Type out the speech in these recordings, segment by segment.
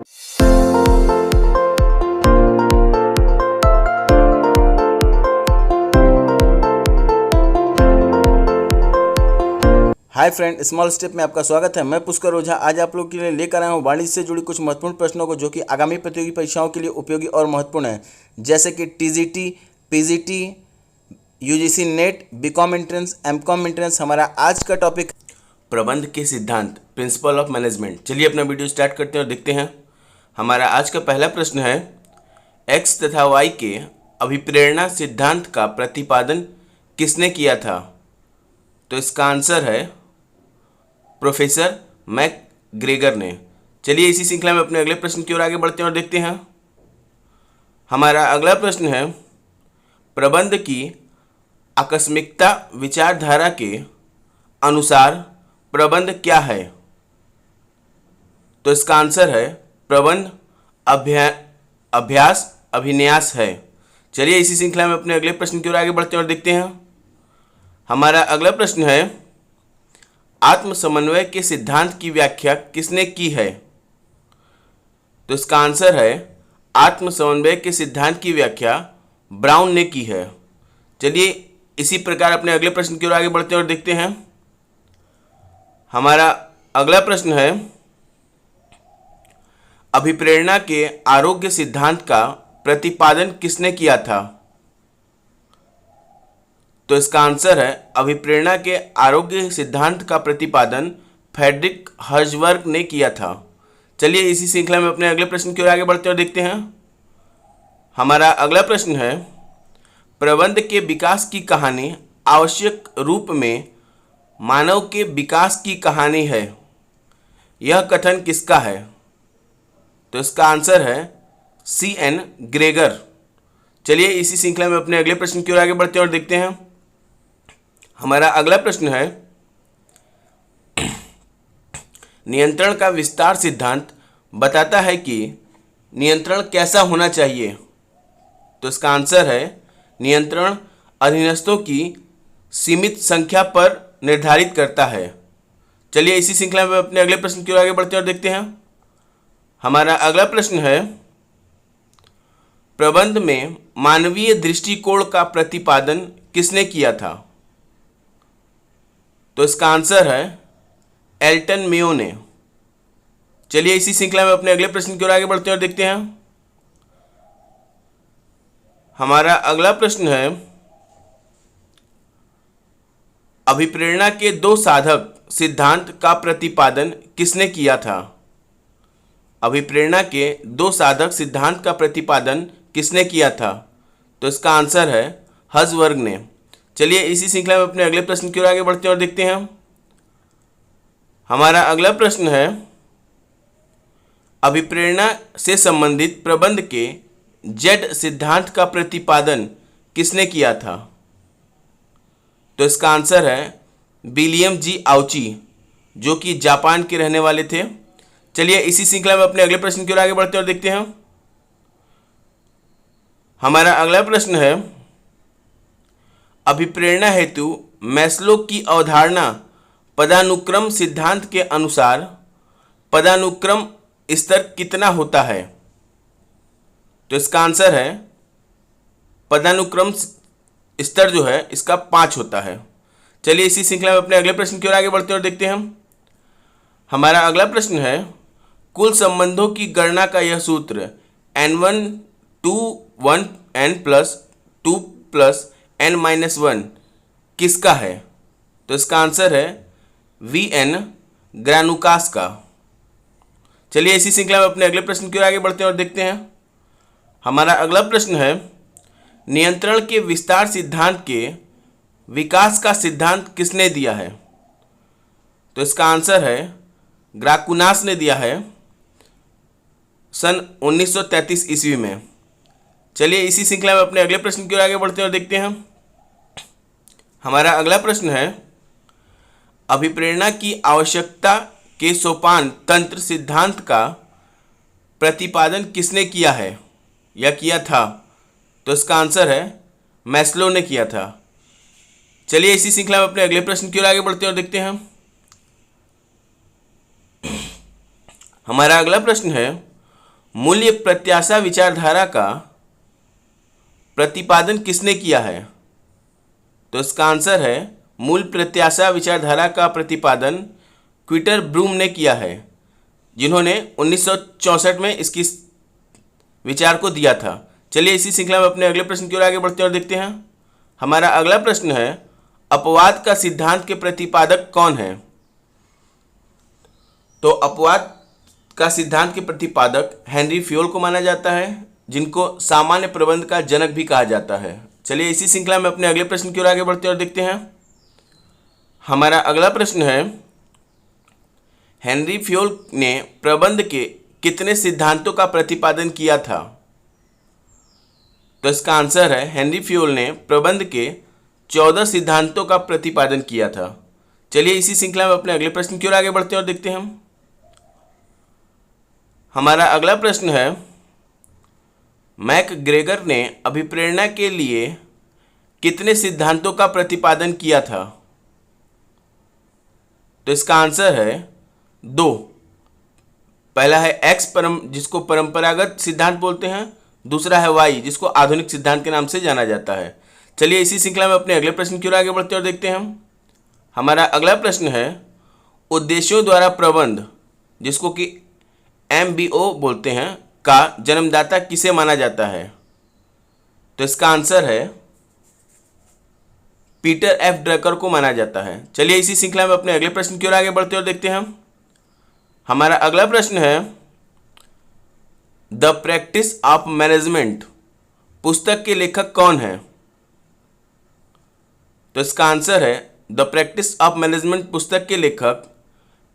Hi friend, small step में आपका स्वागत है। मैं पुष्कर ओझा आज आप लोग के लिए लेकर आया हूँ वाणिज्य से जुड़ी कुछ महत्वपूर्ण प्रश्नों को, जो कि आगामी प्रतियोगी परीक्षाओं के लिए उपयोगी और महत्वपूर्ण है, जैसे कि TGT, PGT, UGC NET, B Com entrance, M Com entrance. हमारा आज का टॉपिक प्रबंध के सिद्धांत, प्रिंसिपल ऑफ मैनेजमेंट। चलिए अपना वीडियो स्टार्ट करते हैं और देखते हैं। हमारा आज का पहला प्रश्न है, एक्स तथा वाई के अभिप्रेरणा सिद्धांत का प्रतिपादन किसने किया था? तो इसका आंसर है प्रोफेसर मैकग्रेगर ने। चलिए इसी श्रृंखला में अपने अगले प्रश्न की ओर आगे बढ़ते हैं और देखते हैं। हमारा अगला प्रश्न है, प्रबंध की आकस्मिकता विचारधारा के अनुसार प्रबंध क्या है? तो इसका आंसर है प्रबंध अभ्यास अभिन्यास है। चलिए इसी श्रृंखला में अपने अगले प्रश्न की ओर आगे बढ़ते हैं और देखते हैं। हमारा अगला प्रश्न है, आत्म समन्वय के सिद्धांत की व्याख्या किसने की है? तो इसका आंसर है आत्म समन्वय के सिद्धांत की व्याख्या ब्राउन ने की है। चलिए इसी प्रकार अपने अगले प्रश्न की ओर आगे बढ़ते हैं और देखते हैं। हमारा अगला प्रश्न है, अभिप्रेरणा के आरोग्य सिद्धांत का प्रतिपादन किसने किया था? तो इसका आंसर है अभिप्रेरणा के आरोग्य सिद्धांत का प्रतिपादन फ्रेडरिक हर्ज़बर्ग ने किया था। चलिए इसी श्रृंखला में अपने अगले प्रश्न की ओर आगे बढ़ते हैं और देखते हैं। हमारा अगला प्रश्न है, प्रबंध के विकास की कहानी आवश्यक रूप में मानव के विकास की कहानी है, यह कथन किसका है? तो इसका आंसर है C.N. ग्रेगर। चलिए इसी श्रृंखला में अपने अगले प्रश्न की ओर आगे बढ़ते हैं और देखते हैं। हमारा अगला प्रश्न है, नियंत्रण का विस्तार सिद्धांत बताता है कि नियंत्रण कैसा होना चाहिए? तो इसका आंसर है नियंत्रण अधीनस्थों की सीमित संख्या पर निर्धारित करता है। चलिए इसी श्रृंखला में अपने अगले प्रश्न की ओर आगे बढ़ते हैं और देखते हैं। हमारा अगला प्रश्न है, प्रबंध में मानवीय दृष्टिकोण का प्रतिपादन किसने किया था? तो इसका आंसर है एल्टन मेयो ने। चलिए इसी श्रृंखला में अपने अगले प्रश्न की ओर आगे बढ़ते हैं और देखते हैं। हमारा अगला प्रश्न है, अभिप्रेरणा के दो साधक सिद्धांत का प्रतिपादन किसने किया था? अभिप्रेरणा के दो साधक सिद्धांत का प्रतिपादन किसने किया था? तो इसका आंसर है हर्ज़बर्ग ने। चलिए इसी श्रृंखला में अपने अगले प्रश्न की ओर आगे बढ़ते हैं और देखते हैं। हमारा अगला प्रश्न है, अभिप्रेरणा से संबंधित प्रबंध के जेड सिद्धांत का प्रतिपादन किसने किया था? तो इसका आंसर है विलियम जी आउची, जो कि जापान के रहने वाले थे। चलिए इसी श्रृंखला में अपने अगले प्रश्न की ओर आगे बढ़ते हैं और देखते हैं। हमारा अगला प्रश्न है, अभिप्रेरणा हेतु मैस्लो की अवधारणा पदानुक्रम सिद्धांत के अनुसार पदानुक्रम स्तर कितना होता है? तो इसका आंसर है पदानुक्रम स्तर जो है इसका 5 होता है। चलिए इसी श्रृंखला में अपने अगले प्रश्न की ओर आगे बढ़ते हैं और देखते हैं। हमारा अगला प्रश्न है, कुल संबंधों की गणना का यह सूत्र n1 2 1 n plus 2 plus n-1 किसका है? तो इसका आंसर है V.N. ग्रानुकास का। चलिए इसी श्रृंखला में अपने अगले प्रश्न की ओर आगे बढ़ते हैं और देखते हैं। हमारा अगला प्रश्न है, नियंत्रण के विस्तार सिद्धांत के विकास का सिद्धांत किसने दिया है? तो इसका आंसर है ग्राकुनास ने दिया है सन 1933 ईस्वी में। चलिए इसी श्रृंखला में अपने अगले प्रश्न की ओर आगे बढ़ते हैं और देखते हैं। हमारा अगला प्रश्न है, अभिप्रेरणा की आवश्यकता के सोपान तंत्र सिद्धांत का प्रतिपादन किसने किया है या किया था? तो इसका आंसर है मैस्लो ने किया था। चलिए इसी श्रृंखला में अपने अगले प्रश्न की ओर आगे बढ़ते हैं और देखते हैं। हमारा अगला प्रश्न है, मूल्य प्रत्याशा विचारधारा का प्रतिपादन किसने किया है? तो इसका आंसर है मूल प्रत्याशा विचारधारा का प्रतिपादन क्विटर ब्रूम ने किया है, जिन्होंने 1964 में इसकी विचार को दिया था। चलिए इसी श्रृंखला में अपने अगले प्रश्न की ओर आगे बढ़ते हैं और देखते हैं। हमारा अगला प्रश्न है, अपवाद का सिद्धांत के प्रतिपादक कौन है? तो अपवाद का सिद्धांत के प्रतिपादक हेनरी फ्योल को माना जाता है, जिनको सामान्य प्रबंध का जनक भी कहा जाता है। चलिए इसी श्रृंखला में अपने अगले प्रश्न की ओर आगे बढ़ते हैं और देखते हैं। हमारा अगला प्रश्न है, हेनरी फ्योल ने प्रबंध के कितने सिद्धांतों का प्रतिपादन किया था? तो इसका आंसर है हेनरी फ्योल ने प्रबंध के 14 सिद्धांतों का प्रतिपादन किया था। चलिए इसी श्रृंखला में अपने अगले प्रश्न की ओर आगे बढ़ते हैं और देखते हैं। हमारा अगला प्रश्न है, मैकग्रेगर ने अभिप्रेरणा के लिए कितने सिद्धांतों का प्रतिपादन किया था? तो इसका आंसर है 2। पहला है एक्स जिसको परंपरागत सिद्धांत बोलते हैं, दूसरा है वाई जिसको आधुनिक सिद्धांत के नाम से जाना जाता है। चलिए इसी श्रृंखला में अपने अगले प्रश्न की ओर आगे बढ़ते हैं और देखते हैं। हमारा अगला प्रश्न है, उद्देश्यों द्वारा प्रबंध जिसको कि MBO बोलते हैं का जन्मदाता किसे माना जाता है? तो इसका आंसर है पीटर F. ड्रकर को माना जाता है। चलिए इसी श्रृंखला में अपने अगले प्रश्न की ओर आगे बढ़ते और देखते हैं। हमारा अगला प्रश्न है, द प्रैक्टिस ऑफ मैनेजमेंट पुस्तक के लेखक कौन है? तो इसका आंसर है द प्रैक्टिस ऑफ मैनेजमेंट पुस्तक के लेखक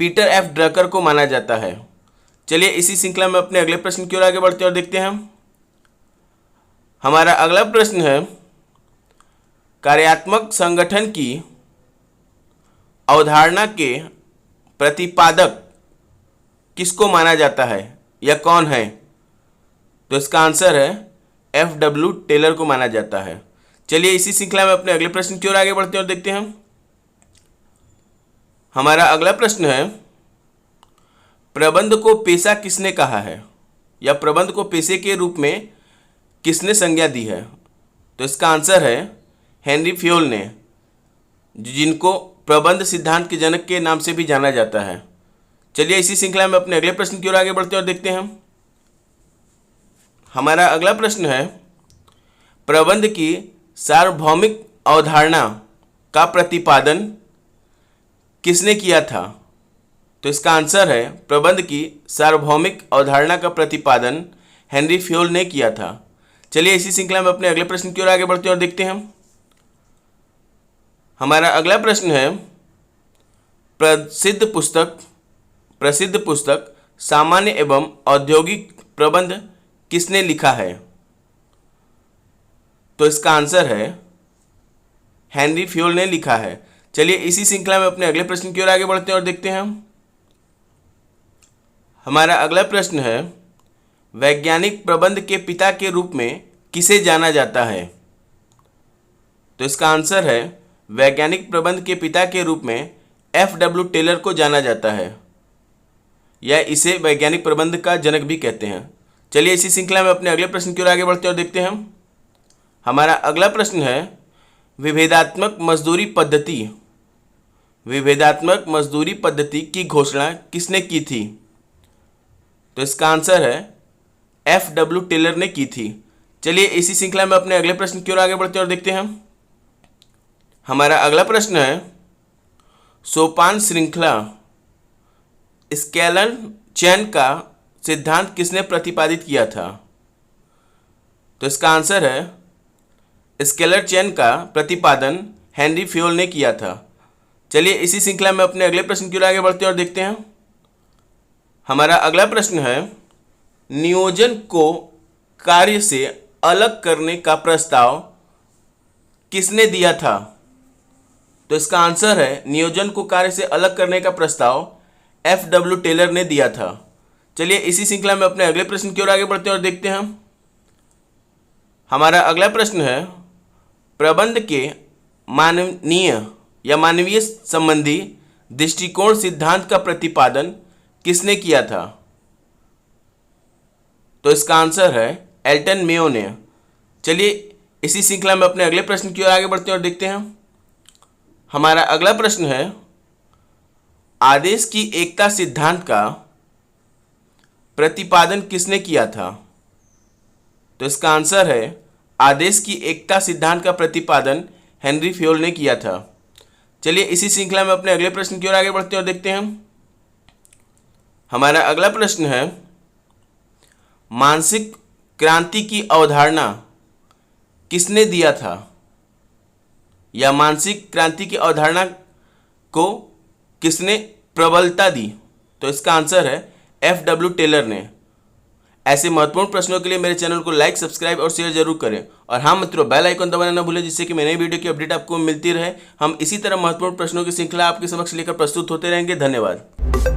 पीटर F. ड्रकर को माना जाता है। चलिए इसी श्रृंखला में अपने अगले प्रश्न की ओर आगे बढ़ते और देखते हैं। हमारा अगला प्रश्न है, कार्यात्मक संगठन की अवधारणा के प्रतिपादक किसको माना जाता है या कौन है? तो इसका आंसर है F.W. टेलर को माना जाता है। चलिए इसी श्रृंखला में अपने अगले प्रश्न की ओर आगे बढ़ते हैं और देखते हैं। हमारा अगला प्रश्न है, प्रबंध को पेशा किसने कहा है या प्रबंध को पेशे के रूप में किसने संज्ञा दी है? तो इसका आंसर है हेनरी फ्योल ने, जिनको प्रबंध सिद्धांत के जनक के नाम से भी जाना जाता है। चलिए इसी श्रृंखला में अपने अगले प्रश्न की ओर आगे बढ़ते हैं और देखते हैं। हमारा अगला प्रश्न है, प्रबंध की सार्वभौमिक अवधारणा का प्रतिपादन किसने किया था? तो इसका आंसर है प्रबंध की सार्वभौमिक अवधारणा का प्रतिपादन हेनरी फ्योल ने किया था। चलिए इसी श्रृंखला में अपने अगले प्रश्न की ओर आगे बढ़ते हैं और देखते हैं। हमारा अगला प्रश्न है, प्रसिद्ध पुस्तक सामान्य एवं औद्योगिक प्रबंध किसने लिखा है? तो इसका आंसर है हेनरी फ्योल ने लिखा है। चलिए इसी श्रृंखला में अपने अगले प्रश्न की ओर आगे बढ़ते हैं और देखते हैं। हमारा अगला प्रश्न है, वैज्ञानिक प्रबंध के पिता के रूप में किसे जाना जाता है? तो इसका आंसर है वैज्ञानिक प्रबंध के पिता के रूप में F.W. टेलर को जाना जाता है, या इसे वैज्ञानिक प्रबंध का जनक भी कहते हैं। चलिए इसी श्रृंखला में अपने अगले प्रश्न की ओर आगे बढ़ते और देखते हैं। हमारा अगला प्रश्न है, विभेदात्मक मजदूरी पद्धति की घोषणा किसने की थी? तो इसका आंसर है F.W. टेलर ने की थी। चलिए इसी श्रृंखला में अपने अगले प्रश्न की ओर आगे बढ़ते और देखते हैं। हमारा अगला प्रश्न है, सोपान श्रृंखला स्केलर चयन का सिद्धांत किसने प्रतिपादित किया था? तो इसका आंसर है स्केलर चयन का प्रतिपादन हेनरी फ्योल ने किया था। चलिए इसी श्रृंखला में अपने अगले प्रश्न की ओर आगे बढ़ते और देखते हैं। हमारा अगला प्रश्न है, नियोजन को कार्य से अलग करने का प्रस्ताव किसने दिया था? तो इसका आंसर है नियोजन को कार्य से अलग करने का प्रस्ताव F.W. टेलर ने दिया था। चलिए इसी श्रृंखला में अपने अगले प्रश्न की ओर आगे बढ़ते हैं और देखते हैं। हमारा अगला प्रश्न है, प्रबंध के मानवीय संबंधी दृष्टिकोण सिद्धांत का प्रतिपादन किसने किया था? तो इसका आंसर है एल्टन मेयो ने। चलिए इसी श्रृंखला में अपने अगले प्रश्न की ओर आगे बढ़ते हैं और देखते हैं। हमारा अगला प्रश्न है, आदेश की एकता सिद्धांत का प्रतिपादन किसने किया था? तो इसका आंसर है आदेश की एकता सिद्धांत का प्रतिपादन हेनरी फ्योल ने किया था। चलिए इसी श्रृंखला में अपने अगले प्रश्न की ओर आगे बढ़ते हैं और देखते हैं। हमारा अगला प्रश्न है, मानसिक क्रांति की अवधारणा किसने दिया था, या मानसिक क्रांति की अवधारणा को किसने प्रबलता दी? तो इसका आंसर है F.W. टेलर ने। ऐसे महत्वपूर्ण प्रश्नों के लिए मेरे चैनल को लाइक, सब्सक्राइब और शेयर जरूर करें। और हाँ मित्रों, बेल आइकन दबाना न भूलें, जिससे कि नई वीडियो की अपडेट आपको मिलती रहे। हम इसी तरह महत्वपूर्ण प्रश्नों की श्रृंखला आपके समक्ष लेकर प्रस्तुत होते रहेंगे। धन्यवाद।